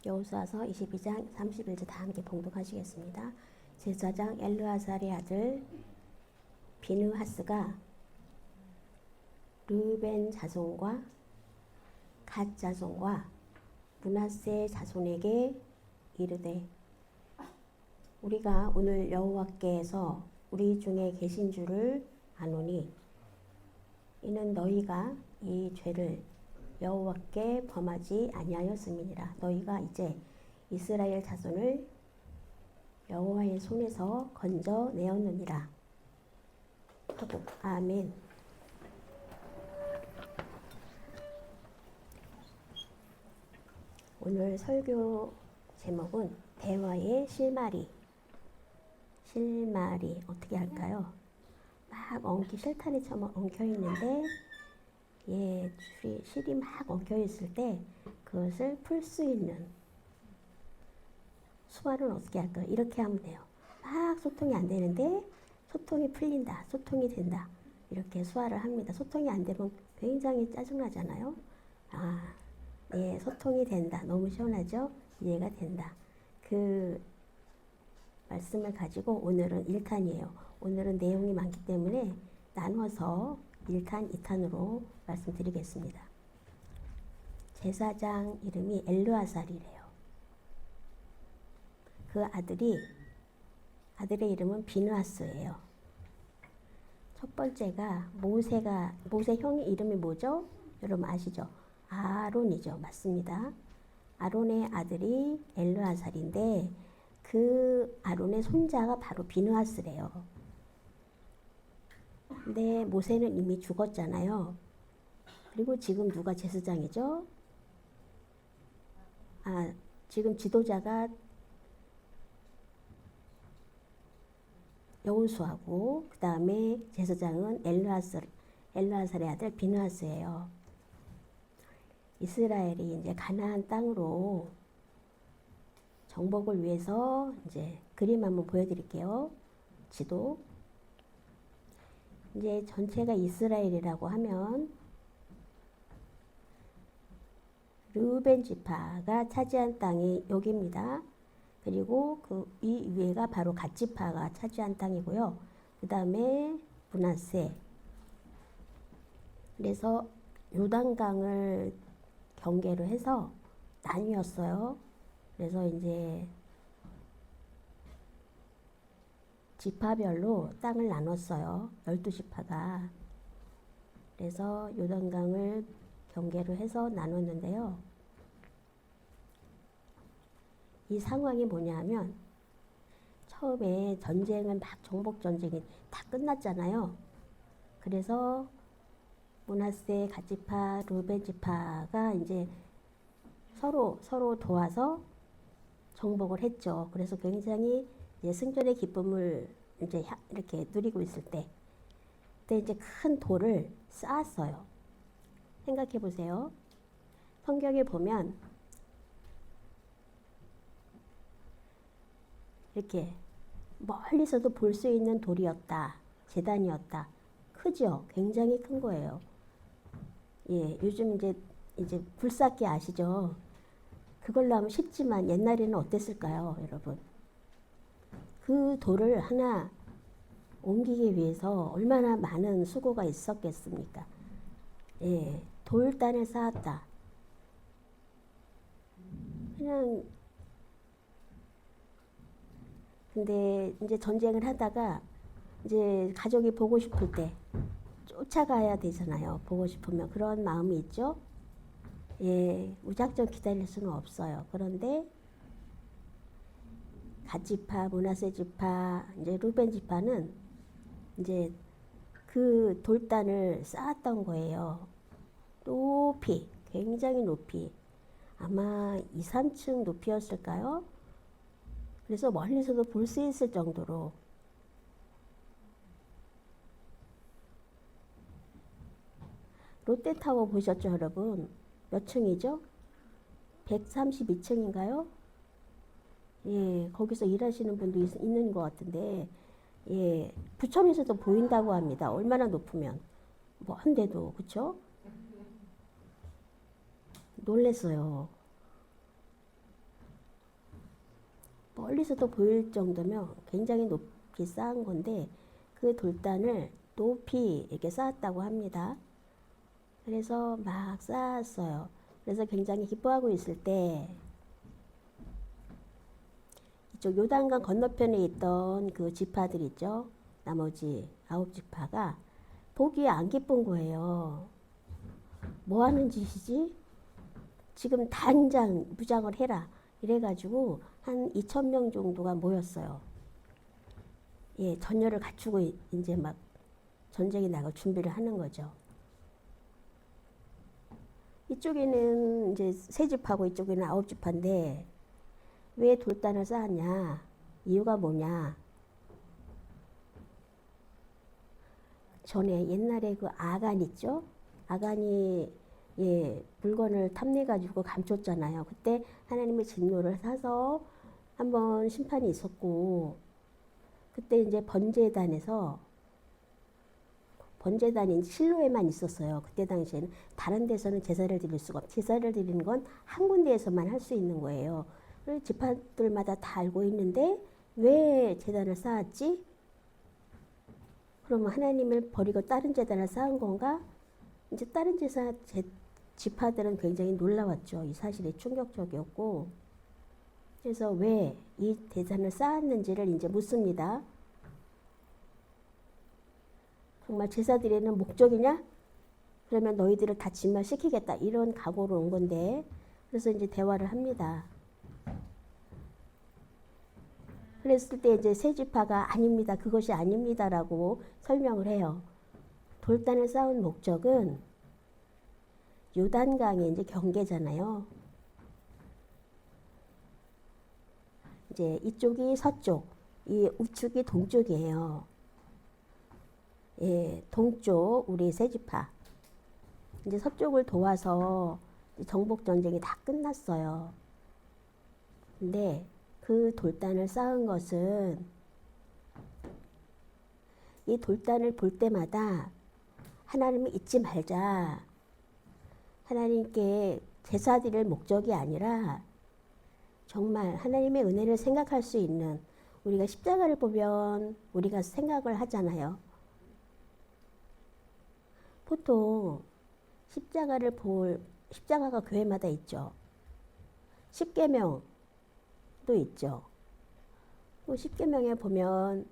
여호수아서 22장 31절 다 함께 봉독하시겠습니다. 제사장 엘르아살의 아들 비느하스가 르벤 자손과 갓 자손과 므낫세 자손에게 이르되 우리가 오늘 여호와께서 우리 중에 계신 줄을 아노니 이는 너희가 이 죄를 여호와께 범하지 아니하였음이니라. 너희가 이제 이스라엘 자손을 여호와의 손에서 건져내었느니라 하고 아멘. 오늘 설교 제목은 대화의 실마리. 실마리 어떻게 할까요? 막 실타래처럼 엉켜 있는데 실이 막 엉켜 있을 때 그것을 풀 수 있는 수화는 어떻게 할까요? 이렇게 하면 돼요. 막 소통이 안 되는데 소통이 풀린다, 소통이 된다, 이렇게 수화를 합니다. 소통이 안 되면 굉장히 짜증나잖아요. 소통이 된다. 너무 시원하죠? 이해가 된다. 그 말씀을 가지고 오늘은 1탄이에요. 오늘은 내용이 많기 때문에 나눠서 1탄, 2탄으로 말씀드리겠습니다. 제사장 이름이 엘르아살이래요. 그 아들의 이름은 비느하스예요. 첫 번째가 모세 형의 이름이 뭐죠? 여러분 아시죠? 아론이죠. 맞습니다. 아론의 아들이 엘르아살인데 그 아론의 손자가 바로 비느하스래요. 근데 모세는 이미 죽었잖아요. 그리고 지금 누가 제사장이죠? 지금 지도자가 여호수아고 그 다음에 제사장은 엘르아살의 아들 비느하스예요. 이스라엘이 이제 가나안 땅으로 정복을 위해서 이제 그림 한번 보여드릴게요. 지도. 이제 전체가 이스라엘이라고 하면 르우벤 지파가 차지한 땅이 여기입니다. 그리고 그 이 위에가 바로 갓 지파가 차지한 땅이고요. 그 다음에 므낫세. 그래서 요단강을 경계로 해서 나뉘었어요. 그래서 이제 지파별로 땅을 나눴어요. 12지파가. 그래서 요단강을 경계로 해서 나눴는데요. 이 상황이 뭐냐면 처음에 전쟁은 막 정복전쟁이 다 끝났잖아요. 그래서 므낫세, 갓지파, 르벤지파가 이제 서로 도와서 정복을 했죠. 그래서 굉장히 이제 승전의 기쁨을 이제 이렇게 누리고 있을 때, 그때 이제 큰 돌을 쌓았어요. 생각해 보세요. 성경에 보면 이렇게 멀리서도 볼 수 있는 돌이었다. 제단이었다. 크죠? 굉장히 큰 거예요. 요즘 이제 굴삭기 아시죠? 그걸로 하면 쉽지만 옛날에는 어땠을까요, 여러분? 그 돌을 하나 옮기기 위해서 얼마나 많은 수고가 있었겠습니까? 돌단을 쌓았다. 근데 이제 전쟁을 하다가 이제 가족이 보고 싶을 때 쫓아가야 되잖아요. 보고 싶으면 그런 마음이 있죠. 무작정 기다릴 수는 없어요. 그런데 갓지파, 므낫세 지파, 이제 르벤 지파는 이제 그 돌단을 쌓았던 거예요. 높이, 굉장히 높이. 아마 2, 3층 높이였을까요? 그래서 멀리서도 볼 수 있을 정도로. 롯데타워 보셨죠, 여러분? 몇 층이죠? 132층인가요? 거기서 일하시는 분도 있는 것 같은데, 부천에서도 보인다고 합니다. 얼마나 높으면. 먼데도, 그쵸? 놀랬어요. 멀리서도 보일 정도면 굉장히 높이 쌓은 건데 그 돌단을 높이 이렇게 쌓았다고 합니다. 그래서 막 쌓았어요. 그래서 굉장히 기뻐하고 있을 때 이쪽 요단강 건너편에 있던 그 지파들 있죠. 나머지 9지파가 보기에 안 기쁜 거예요. 뭐 하는 짓이지? 지금 당장 무장을 해라. 이래가지고 한 2,000명 정도가 모였어요. 예, 전열을 갖추고 이제 막 전쟁에 나갈 준비를 하는 거죠. 이쪽에는 이제 세 집하고 이쪽에는 9집인데 왜 돌단을 쌓았냐? 이유가 뭐냐? 전에 옛날에 그 아간 있죠? 아간이 예, 물건을 탐내가지고 감췄잖아요. 그때 하나님의 진노를 사서 한번 심판이 있었고, 그때 이제 번제단이 실로에만 있었어요. 그때 당시에는 다른 데서는 제사를 드릴 수가 없고, 제사를 드리는 건 한 군데에서만 할 수 있는 거예요. 지파들마다 다 알고 있는데 왜 제단을 쌓았지? 그러면 하나님을 버리고 다른 제단을 쌓은 건가? 이제 다른 지파들은 굉장히 놀라웠죠. 이 사실이 충격적이었고, 그래서 왜 이 제단을 쌓았는지를 이제 묻습니다. 정말 제사 드리는 목적이냐? 그러면 너희들을 다 진멸시키겠다. 이런 각오로 온 건데, 그래서 이제 대화를 합니다. 그랬을 때 이제 세 지파가 아닙니다. 그것이 아닙니다라고 설명을 해요. 돌단을 쌓은 목적은 요단강의 이제 경계잖아요. 이제 이쪽이 서쪽, 이 우측이 동쪽이에요. 예, 동쪽 우리 세 지파. 이제 서쪽을 도와서 정복 전쟁이 다 끝났어요. 근데 그 돌단을 쌓은 것은 이 돌단을 볼 때마다 하나님을 잊지 말자. 하나님께 제사 드릴 목적이 아니라 정말 하나님의 은혜를 생각할 수 있는, 우리가 십자가를 보면 우리가 생각을 하잖아요. 보통 십자가가 교회마다 있죠. 십계명도 있죠. 또 십계명에 보면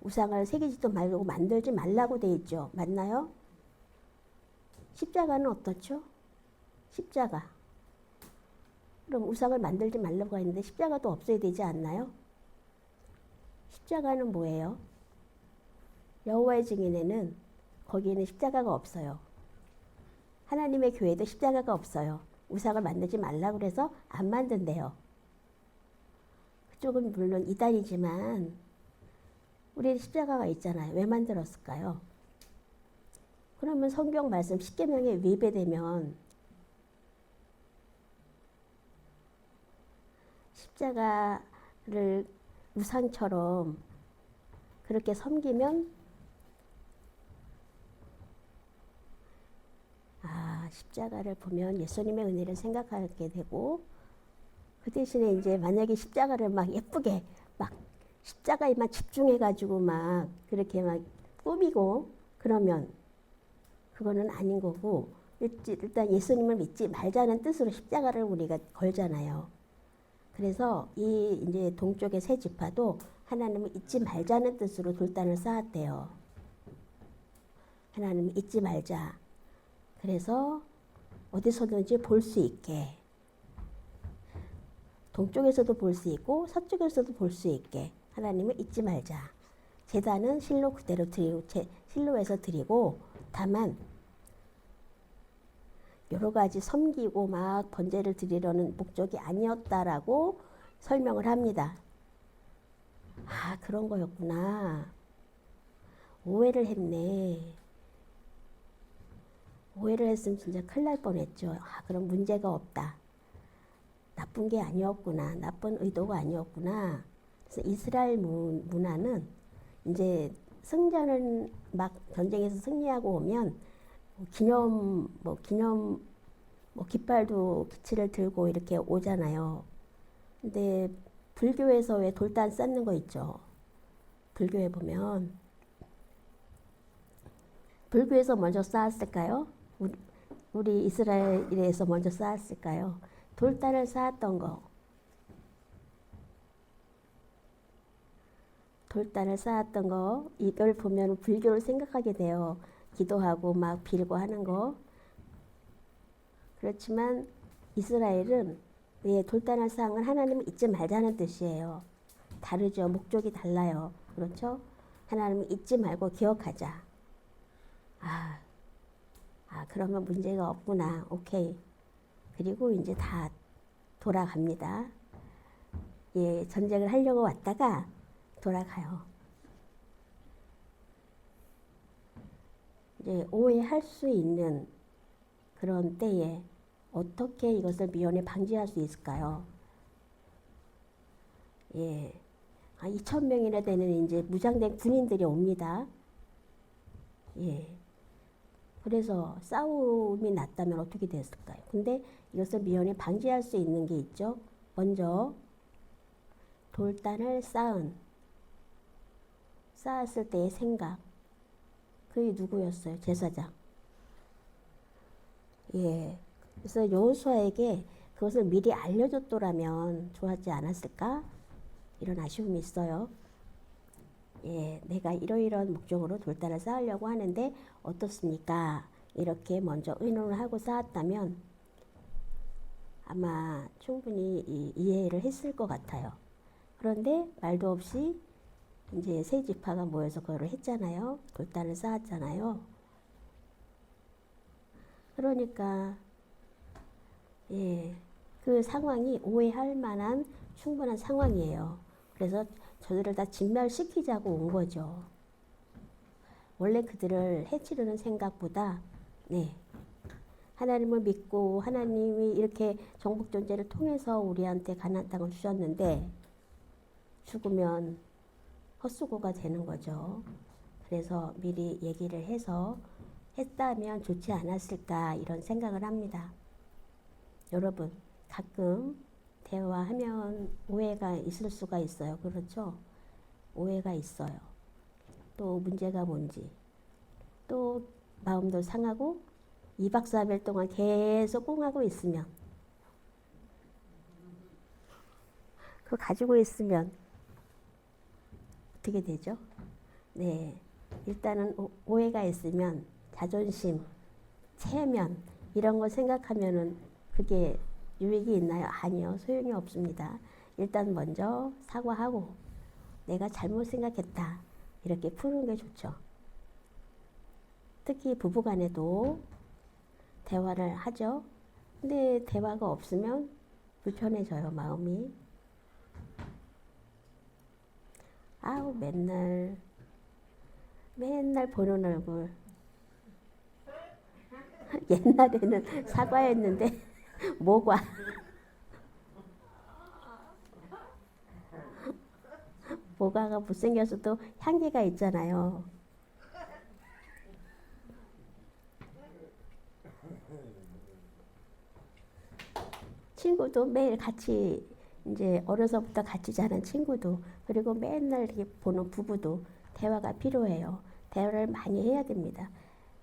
우상을 새기지도 말고 만들지 말라고 돼 있죠. 맞나요? 십자가는 어떻죠? 십자가. 그럼 우상을 만들지 말라고 했는데 십자가도 없어야 되지 않나요? 십자가는 뭐예요? 여호와의 증인에는 거기에는 십자가가 없어요. 하나님의 교회도 십자가가 없어요. 우상을 만들지 말라고 그래서 안 만든대요. 그쪽은 물론 이단이지만 우리 십자가가 있잖아요. 왜 만들었을까요? 그러면 성경 말씀 십계명에 위배되면 십자가를 우상처럼 그렇게 섬기면 십자가를 보면 예수님의 은혜를 생각하게 되고, 그 대신에 이제 만약에 십자가를 막 예쁘게 막 십자가에만 집중해가지고 막 그렇게 막 꾸미고 그러면 그거는 아닌 거고, 일단 예수님을 믿지 말자는 뜻으로 십자가를 우리가 걸잖아요. 그래서 이 이제 동쪽의 세 지파도 하나님을 잊지 말자는 뜻으로 돌단을 쌓았대요. 하나님을 잊지 말자. 그래서 어디서든지 볼 수 있게, 동쪽에서도 볼 수 있고 서쪽에서도 볼 수 있게 하나님을 잊지 말자. 제단은 실로 그대로 드리고, 실로에서 드리고, 다만 여러 가지 섬기고 막 번제를 드리려는 목적이 아니었다라고 설명을 합니다. 그런 거였구나. 오해를 했네. 오해를 했으면 진짜 큰일 날 뻔했죠. 그럼 문제가 없다. 나쁜 게 아니었구나. 나쁜 의도가 아니었구나. 그래서 이스라엘 문화는 이제 승전을 막 전쟁에서 승리하고 오면 깃발도 기치를 들고 이렇게 오잖아요. 근데 불교에서 왜 돌단 쌓는 거 있죠. 불교에 보면 불교에서 먼저 쌓았을까요? 우리 이스라엘에서 먼저 쌓았을까요? 돌단을 쌓았던 거. 돌단을 쌓았던 거. 이걸 보면 불교를 생각하게 돼요. 기도하고 막 빌고 하는 거. 그렇지만 이스라엘은 돌단을 쌓은 건 하나님을 잊지 말자는 뜻이에요. 다르죠. 목적이 달라요. 그렇죠? 하나님을 잊지 말고 기억하자. 그러면 문제가 없구나. 오케이. 그리고 이제 다 돌아갑니다. 예, 전쟁을 하려고 왔다가 돌아가요. 이제 오해할 수 있는 그런 때에 어떻게 이것을 미연에 방지할 수 있을까요? 예. 2,000명이나 되는 이제 무장된 군인들이 옵니다. 예. 그래서 싸움이 났다면 어떻게 됐을까요? 근데 이것을 미연에 방지할 수 있는 게 있죠. 먼저 돌단을 쌓았을 때의 생각. 그게 누구였어요? 제사장. 예. 그래서 여호수아에게 그것을 미리 알려줬더라면 좋았지 않았을까? 이런 아쉬움이 있어요. 예, 내가 이러이러한 목적으로 돌단을 쌓으려고 하는데 어떻습니까? 이렇게 먼저 의논을 하고 쌓았다면 아마 충분히 이해를 했을 것 같아요. 그런데 말도 없이 이제 세 지파가 모여서 그거를 했잖아요. 돌단을 쌓았잖아요. 그러니까 예, 그 상황이 오해할 만한 충분한 상황이에요. 그래서 저들을 다 진멸시키자고 온 거죠. 원래 그들을 해치려는 생각보다 하나님을 믿고 하나님이 이렇게 정복 존재를 통해서 우리한테 가나안 땅을 주셨는데 죽으면 헛수고가 되는 거죠. 그래서 미리 얘기를 해서 했다면 좋지 않았을까 이런 생각을 합니다. 여러분 가끔 대화하면 오해가 있을 수가 있어요. 그렇죠? 오해가 있어요. 또 문제가 뭔지 또 마음도 상하고 2박 3일 동안 계속 꽁하고 있으면 그거 가지고 있으면 어떻게 되죠? 네, 일단은 오해가 있으면 자존심, 체면 이런 거 생각하면은 그게 유익이 있나요? 아니요, 소용이 없습니다. 일단 먼저 사과하고 내가 잘못 생각했다 이렇게 푸는 게 좋죠. 특히 부부간에도 대화를 하죠. 근데 대화가 없으면 불편해져요, 마음이. 아우, 맨날 보는 얼굴. 옛날에는 사과했는데 뭐가 뭐가가 못생겨서도 향기가 있잖아요. 친구도 매일 같이 이제 어려서부터 같이 자란 친구도 그리고 맨날 이렇게 보는 부부도 대화가 필요해요. 대화를 많이 해야 됩니다.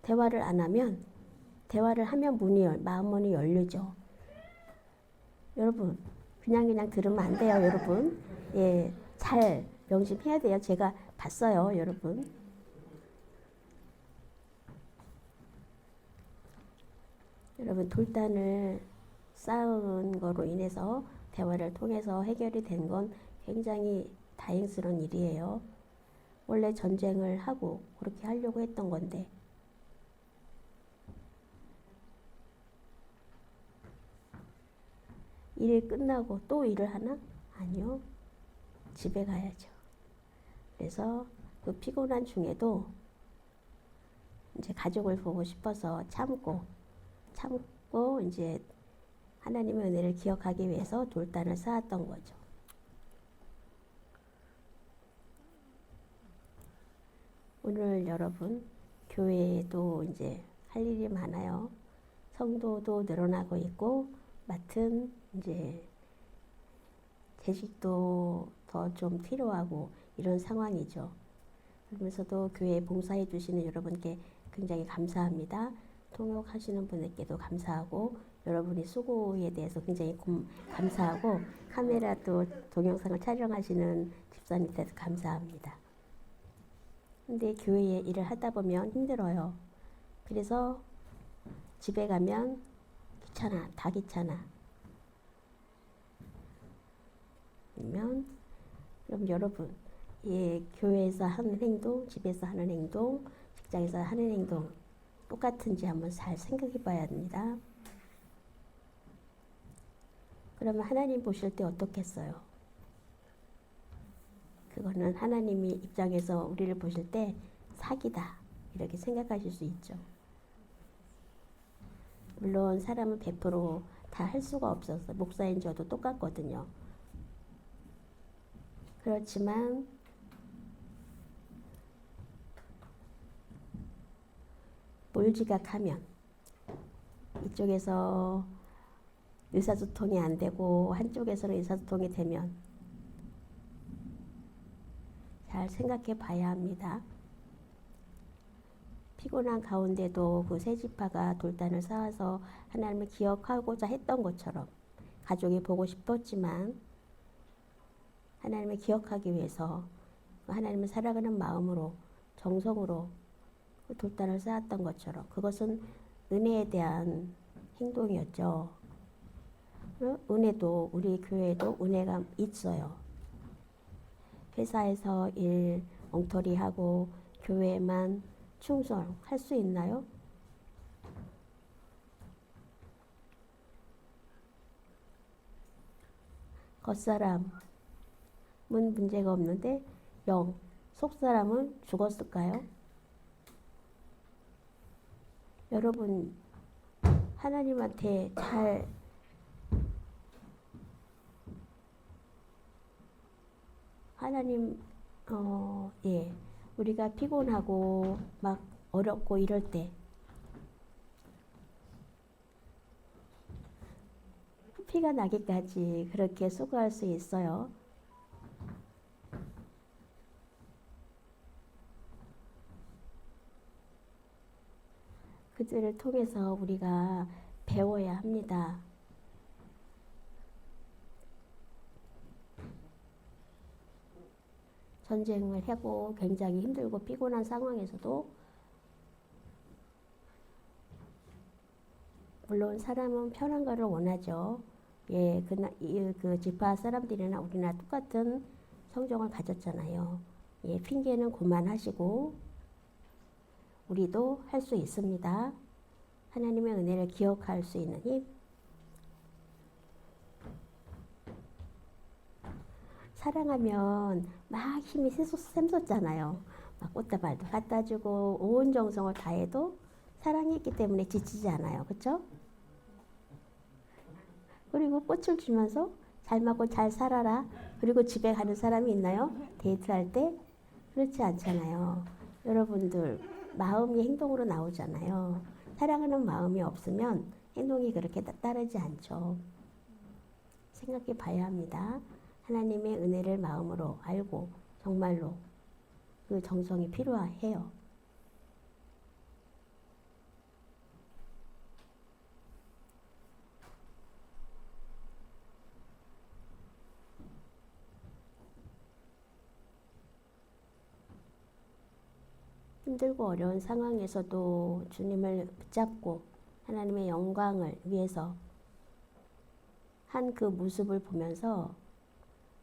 대화를 안 하면 대화를 하면 마음 문이 열리죠. 여러분 그냥 들으면 안 돼요, 여러분. 예, 잘 명심해야 돼요. 제가 봤어요, 여러분. 여러분 돌단을 쌓은 거로 인해서 대화를 통해서 해결이 된 건 굉장히 다행스러운 일이에요. 원래 전쟁을 하고 그렇게 하려고 했던 건데 일 끝나고 또 일을 하나? 아니요. 집에 가야죠. 그래서 그 피곤한 중에도 이제 가족을 보고 싶어서 참고 이제 하나님의 은혜를 기억하기 위해서 돌단을 쌓았던 거죠. 오늘 여러분 교회에도 이제 할 일이 많아요. 성도도 늘어나고 있고 맡은 이제 대식도 더 좀 필요하고 이런 상황이죠. 그러면서도 교회에 봉사해 주시는 여러분께 굉장히 감사합니다. 통역하시는 분에게도 감사하고 여러분의 수고에 대해서 굉장히 감사하고 카메라 또 동영상을 촬영하시는 집사님께도 감사합니다. 근데 교회에 일을 하다 보면 힘들어요. 그래서 집에 가면 귀찮아, 다 귀찮아. 그러면 그럼 여러분, 교회에서 하는 행동, 집에서 하는 행동, 직장에서 하는 행동 똑같은지 한번 잘 생각해 봐야 합니다. 그러면 하나님 보실 때 어떻겠어요? 그거는 하나님이 입장에서 우리를 보실 때 사기다 이렇게 생각하실 수 있죠. 물론 사람은 100% 다 할 수가 없어서 목사인 저도 똑같거든요. 그렇지만 몰지각하면 이쪽에서 의사소통이 안 되고 한쪽에서는 의사소통이 되면 잘 생각해 봐야 합니다. 피곤한 가운데도 그 새 지파가 돌단을 쌓아서 하나님을 기억하고자 했던 것처럼 가족이 보고 싶었지만 하나님을 기억하기 위해서 하나님을 살아가는 마음으로 정성으로 그 돌단을 쌓았던 것처럼 그것은 은혜에 대한 행동이었죠. 은혜도 우리 교회에도 은혜가 있어요. 회사에서 일 엉터리하고 교회에만 충성할 수 있나요? 겉사람은 문제가 없는데 속사람은 죽었을까요? 여러분 하나님한테 잘 하나님 우리가 피곤하고 막 어렵고 이럴 때 피가 나기까지 그렇게 수고할 수 있어요. 그들을 통해서 우리가 배워야 합니다. 전쟁을 하고 굉장히 힘들고 피곤한 상황에서도 물론 사람은 편한 거를 원하죠. 그 지파 사람들이나 우리나 똑같은 성정을 가졌잖아요. 핑계는 그만하시고 우리도 할 수 있습니다. 하나님의 은혜를 기억할 수 있는 힘. 사랑하면 막 힘이 샘솟잖아요. 막 꽃다발도 갖다 주고 온 정성을 다해도 사랑이 있기 때문에 지치지 않아요. 그렇죠? 그리고 꽃을 주면서 잘 먹고 잘 살아라. 그리고 집에 가는 사람이 있나요? 데이트할 때? 그렇지 않잖아요. 여러분들 마음이 행동으로 나오잖아요. 사랑하는 마음이 없으면 행동이 그렇게 따르지 않죠. 생각해 봐야 합니다. 하나님의 은혜를 마음으로 알고 정말로 그 정성이 필요해요. 힘들고 어려운 상황에서도 주님을 붙잡고 하나님의 영광을 위해서 한 그 모습을 보면서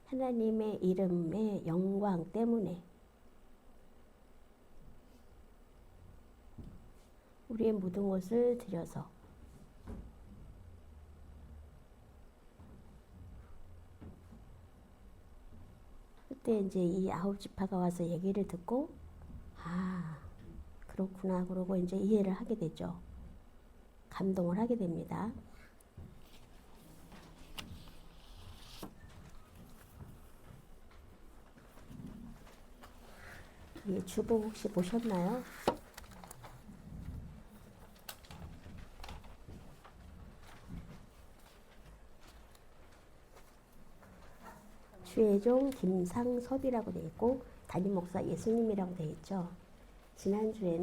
하나님의 이름의 영광 때문에 우리의 모든 것을 드려서 그때 이제 이 9지파가 와서 얘기를 듣고 그렇구나 그러고 이제 이해를 하게 되죠. 감동을 하게 됩니다. 주보 혹시 보셨나요? 주혜종 김상섭이라고 돼 있고 담임 목사 예수님이라고 돼 있죠. 지난주에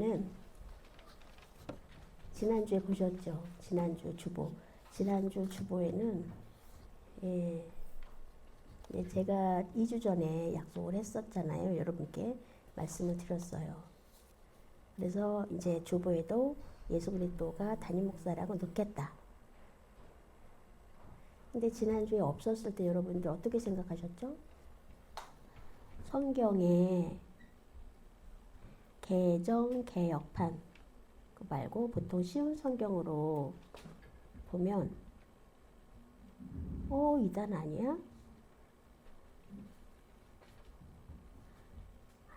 보셨죠? 지난주 주보에는 제가 2주 전에 약속을 했었잖아요. 여러분께 말씀을 드렸어요. 그래서 이제 주보에도 예수 그리스도가 담임 목사라고 넣겠다. 근데 지난주에 없었을 때 여러분들 어떻게 생각하셨죠? 성경에 개정 개역판 말고 보통 쉬운 성경으로 보면 이단 아니야?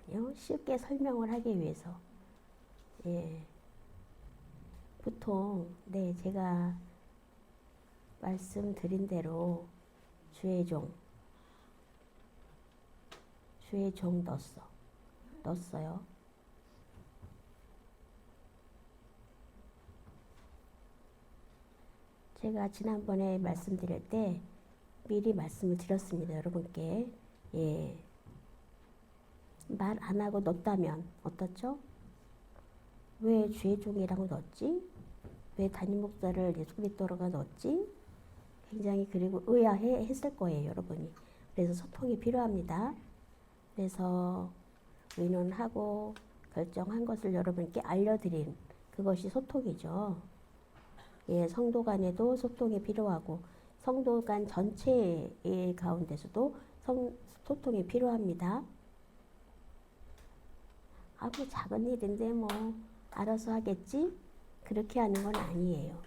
아니요. 쉽게 설명을 하기 위해서 보통 제가 말씀드린 대로 주혜종 넣었어요. 제가 지난번에 말씀드릴 때 미리 말씀을 드렸습니다. 여러분께 말 안 하고 넣었다면 어떻죠? 왜 주혜종이라고 넣었지? 왜 담임 목사를 예수 그리스도로가 넣었지? 굉장히 그리고 의아해 했을 거예요, 여러분이. 그래서 소통이 필요합니다. 그래서 의논하고 결정한 것을 여러분께 알려드린 그것이 소통이죠. 성도 간에도 소통이 필요하고 성도 간 전체의 가운데서도 소통이 필요합니다. 작은 일인데 알아서 하겠지? 그렇게 하는 건 아니에요.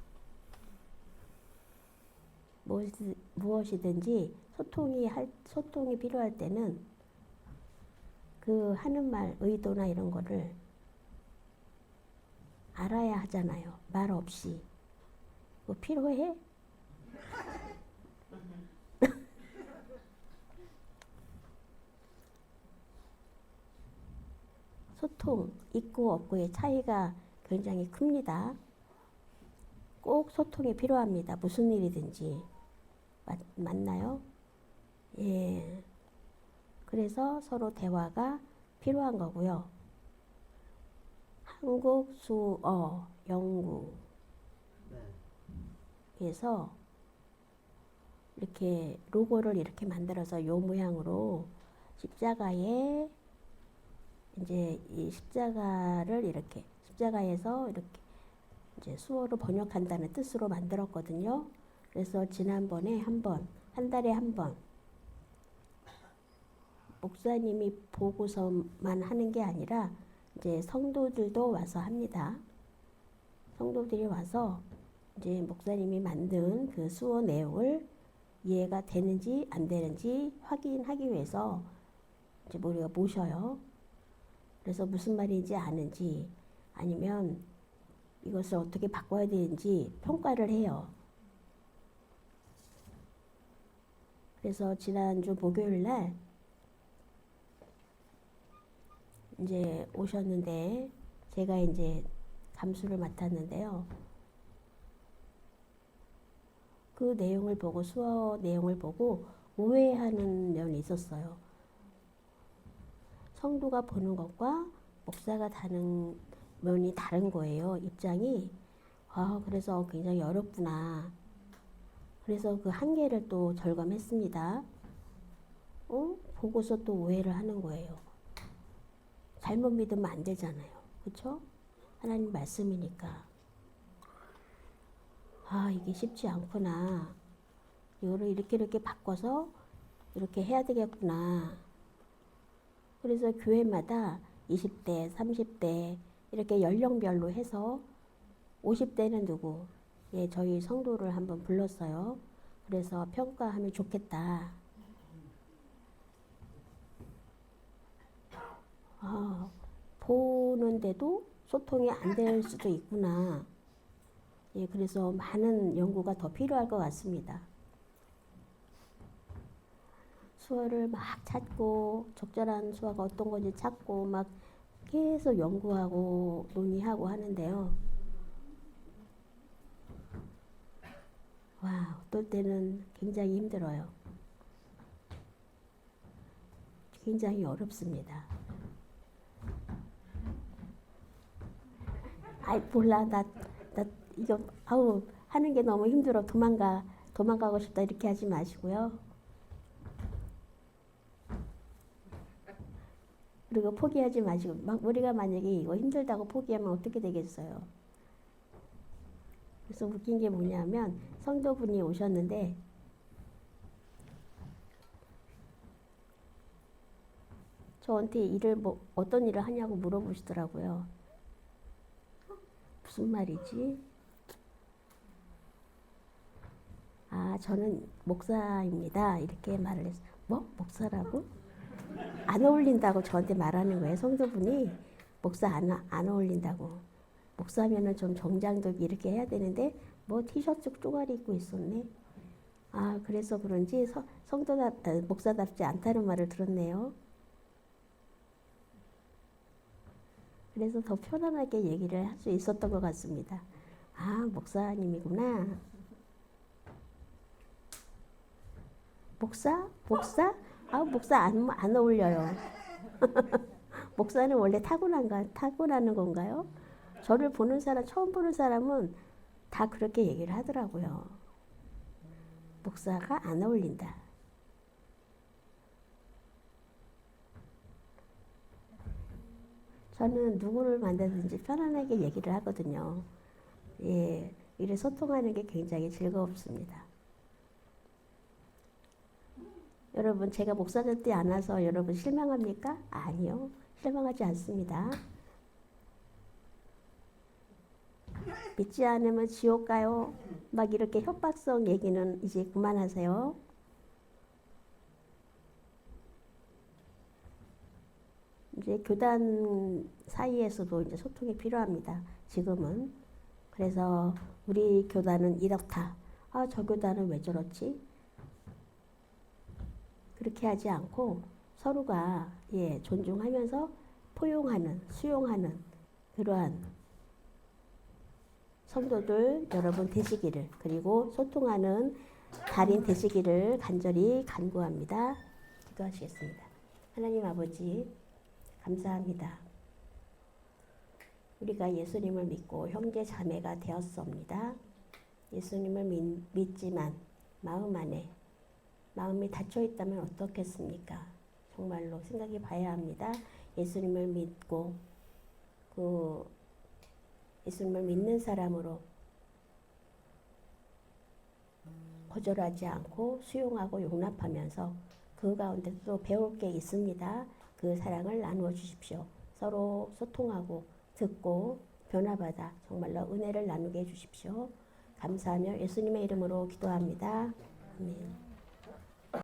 무엇이든지 소통이 필요할 때는 그 하는 말, 의도나 이런 거를 알아야 하잖아요. 말 없이. 필요해? 소통, 있고 없고의 차이가 굉장히 큽니다. 꼭 소통이 필요합니다. 무슨 일이든지. 맞나요? 그래서 서로 대화가 필요한 거고요. 한국, 수어, 영국에서 이렇게 로고를 이렇게 만들어서 요 모양으로 십자가에 이제 이 십자가에서 이렇게 이제 수어로 번역한다는 뜻으로 만들었거든요. 그래서 지난번에 한 달에 한 번 목사님이 보고서만 하는 게 아니라 이제 성도들도 와서 합니다. 성도들이 와서 이제 목사님이 만든 그 수어 내용을 이해가 되는지 안 되는지 확인하기 위해서 이제 우리가 모셔요. 그래서 무슨 말인지 아는지 아니면 이것을 어떻게 바꿔야 되는지 평가를 해요. 그래서 지난주 목요일 날 이제 오셨는데 제가 이제 감수를 맡았는데요. 그 내용을 보고 수어 내용을 보고 오해하는 면이 있었어요. 성도가 보는 것과 목사가 다는 면이 다른 거예요. 입장이. 그래서 굉장히 어렵구나. 그래서 그 한계를 또 절감했습니다. 보고서 또 오해를 하는 거예요. 잘못 믿으면 안 되잖아요. 그렇죠? 하나님 말씀이니까. 이게 쉽지 않구나. 이거를 이렇게 바꿔서 이렇게 해야 되겠구나. 그래서 교회마다 20대, 30대 이렇게 연령별로 해서 50대는 누구? 저희 성도를 한번 불렀어요. 그래서 평가하면 좋겠다. 보는데도 소통이 안 될 수도 있구나. 그래서 많은 연구가 더 필요할 것 같습니다. 수어를 막 찾고 적절한 수어가 어떤 건지 찾고 막 계속 연구하고 논의하고 하는데요. 어떨 때는 굉장히 힘들어요. 굉장히 어렵습니다. 아이 몰라 나 이거 아우 하는 게 너무 힘들어 도망가고 싶다 이렇게 하지 마시고요. 그리고 포기하지 마시고 우리가 만약에 이거 힘들다고 포기하면 어떻게 되겠어요? 그래서 웃긴 게 뭐냐면 성도분이 오셨는데 저한테 일을 어떤 일을 하냐고 물어보시더라고요. 무슨 말이지? 아, 저는 목사입니다. 이렇게 말을 했어요. 뭐? 목사라고? 안 어울린다고 저한테 말하는 거예요. 성도분이 목사 안 어울린다고. 목사면은 좀 정장되게 이렇게 해야 되는데 뭐 티셔츠 쪼가리 입고 있었네. 아, 그래서 그런지 목사답지 않다는 말을 들었네요. 그래서 더 편안하게 얘기를 할 수 있었던 것 같습니다. 아, 목사님이구나. 목사? 아, 목사 안 어울려요. 목사는 원래 타고나는 건가요? 저를 보는 사람, 처음 보는 사람은 다 그렇게 얘기를 하더라고요. 목사가 안 어울린다. 저는 누구를 만나든지 편안하게 얘기를 하거든요. 예, 이래 소통하는 게 굉장히 즐겁습니다. 여러분, 제가 목사 같지 않아서 여러분 실망합니까? 아니요, 실망하지 않습니다. 믿지 않으면 지옥 가요. 막 이렇게 협박성 얘기는 이제 그만하세요. 이제 교단 사이에서도 이제 소통이 필요합니다. 지금은. 그래서 우리 교단은 이렇다. 아, 저 교단은 왜 저렇지? 그렇게 하지 않고 서로가 존중하면서 포용하는, 수용하는 그러한 성도들 여러분 되시기를, 그리고 소통하는 달인 되시기를 간절히 간구합니다. 기도하시겠습니다. 하나님 아버지, 감사합니다. 우리가 예수님을 믿고 형제 자매가 되었습니다. 예수님을 믿지만 마음 안에 마음이 닫혀 있다면 어떻겠습니까? 정말로 생각해 봐야 합니다. 예수님을 믿고 예수님을 믿는 사람으로 거절하지 않고 수용하고 용납하면서 그 가운데 또 배울 게 있습니다. 그 사랑을 나누어 주십시오. 서로 소통하고 듣고 변화받아 정말로 은혜를 나누게 해주십시오. 감사하며 예수님의 이름으로 기도합니다. 아멘.